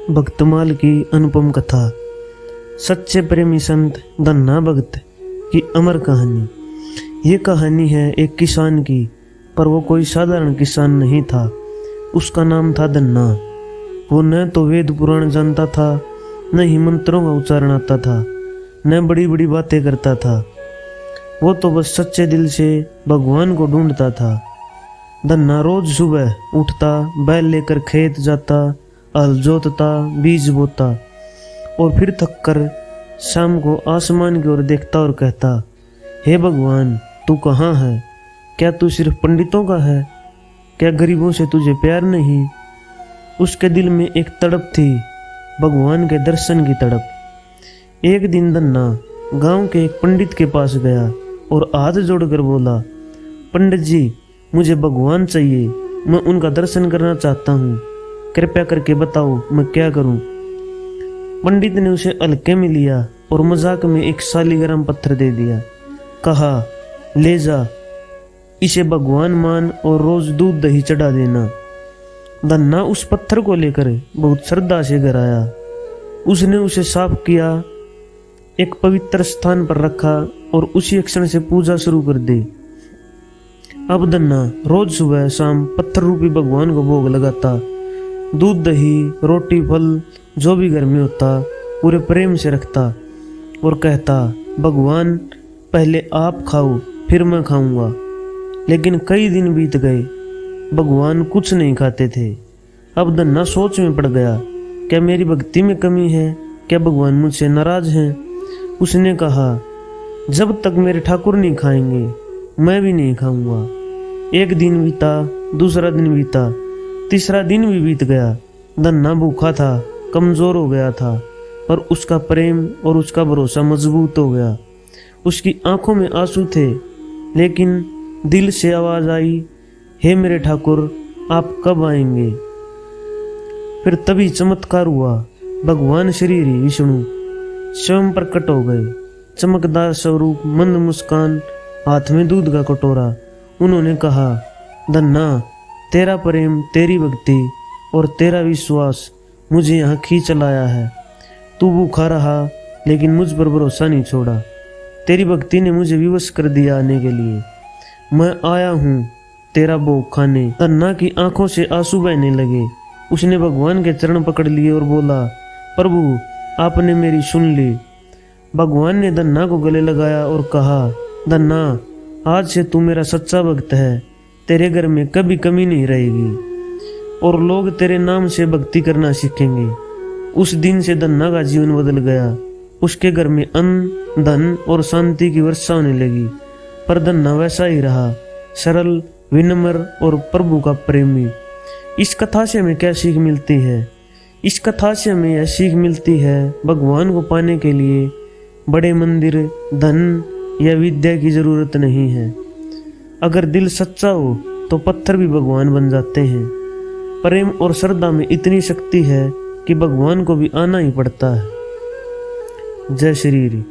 भक्तमाल की अनुपम कथा। सच्चे प्रेमी संत धन्ना भगत की अमर कहानी। ये कहानी है एक किसान की, पर वो कोई साधारण किसान नहीं था। उसका नाम था धन्ना। वो न तो वेद पुराण जानता था, न ही मंत्रों का उच्चारण आता था, न बड़ी बड़ी बातें करता था। वो तो बस सच्चे दिल से भगवान को ढूंढता था। धन्ना रोज सुबह उठता, बैल लेकर खेत जाता, हल जोतता, बीज बोता और फिर थक कर शाम को आसमान की ओर देखता और कहता, हे भगवान, तू कहाँ है? क्या तू सिर्फ पंडितों का है? क्या गरीबों से तुझे प्यार नहीं? उसके दिल में एक तड़प थी, भगवान के दर्शन की तड़प। एक दिन धन्ना गांव के एक पंडित के पास गया और हाथ जोड़कर बोला, पंडित जी, मुझे भगवान चाहिए। मैं उनका दर्शन करना चाहता हूँ। कृपया करके बताओ मैं क्या करूं? पंडित ने उसे हल्के में लिया और मजाक में एक सालीग्राम पत्थर दे दिया। कहा, ले जा, इसे भगवान मान और रोज दूध दही चढ़ा देना। धन्ना उस पत्थर को लेकर बहुत श्रद्धा से घर आया। उसने उसे साफ किया, एक पवित्र स्थान पर रखा और उसी क्षण से पूजा शुरू कर दी। अब धन्ना रोज सुबह शाम पत्थर रूपी भगवान को भोग लगाता। दूध दही रोटी फल जो भी घर में होता पूरे प्रेम से रखता और कहता, भगवान पहले आप खाओ फिर मैं खाऊंगा। लेकिन कई दिन बीत गए, भगवान कुछ नहीं खाते थे। अब धन्ना सोच में पड़ गया, क्या मेरी भक्ति में कमी है? क्या भगवान मुझसे नाराज हैं? उसने कहा, जब तक मेरे ठाकुर नहीं खाएंगे मैं भी नहीं खाऊंगा। एक दिन बीता, दूसरा दिन बीता, तीसरा दिन भी बीत गया। धन्ना भूखा था, कमजोर हो गया था, पर उसका प्रेम और उसका भरोसा मजबूत हो गया। उसकी आंखों में आंसू थे, लेकिन दिल से आवाज आई, हे मेरे ठाकुर, आप कब आएंगे? फिर तभी चमत्कार हुआ। भगवान श्री विष्णु स्वयं प्रकट हो गए। चमकदार स्वरूप, मंद मुस्कान, हाथ में दूध का कटोरा। उन्होंने कहा, धन्ना, तेरा प्रेम, तेरी भक्ति और तेरा विश्वास मुझे यहाँ खींच लाया है। तू भूखा रहा लेकिन मुझ पर भरोसा नहीं छोड़ा। तेरी भक्ति ने मुझे विवश कर दिया आने के लिए। मैं आया हूँ तेरा भोग खाने। धन्ना की आंखों से आंसू बहने लगे। उसने भगवान के चरण पकड़ लिए और बोला, प्रभु, आपने मेरी सुन ली। भगवान ने धन्ना को गले लगाया और कहा, धन्ना, आज से तू मेरा सच्चा भक्त है। तेरे घर में कभी कमी नहीं रहेगी और लोग तेरे नाम से भक्ति करना सीखेंगे। उस दिन से धन्ना का जीवन बदल गया। उसके घर में अन्न, धन और शांति की वर्षा होने लगी। पर धन्ना वैसा ही रहा, सरल, विनम्र और प्रभु का प्रेमी। इस कथा से हमें क्या सीख मिलती है? इस कथा से हमें यह सीख मिलती है, भगवान को पाने के लिए बड़े मंदिर, धन या विद्या की जरूरत नहीं है। अगर दिल सच्चा हो तो पत्थर भी भगवान बन जाते हैं। प्रेम और श्रद्धा में इतनी शक्ति है कि भगवान को भी आना ही पड़ता है। जय श्री हरि।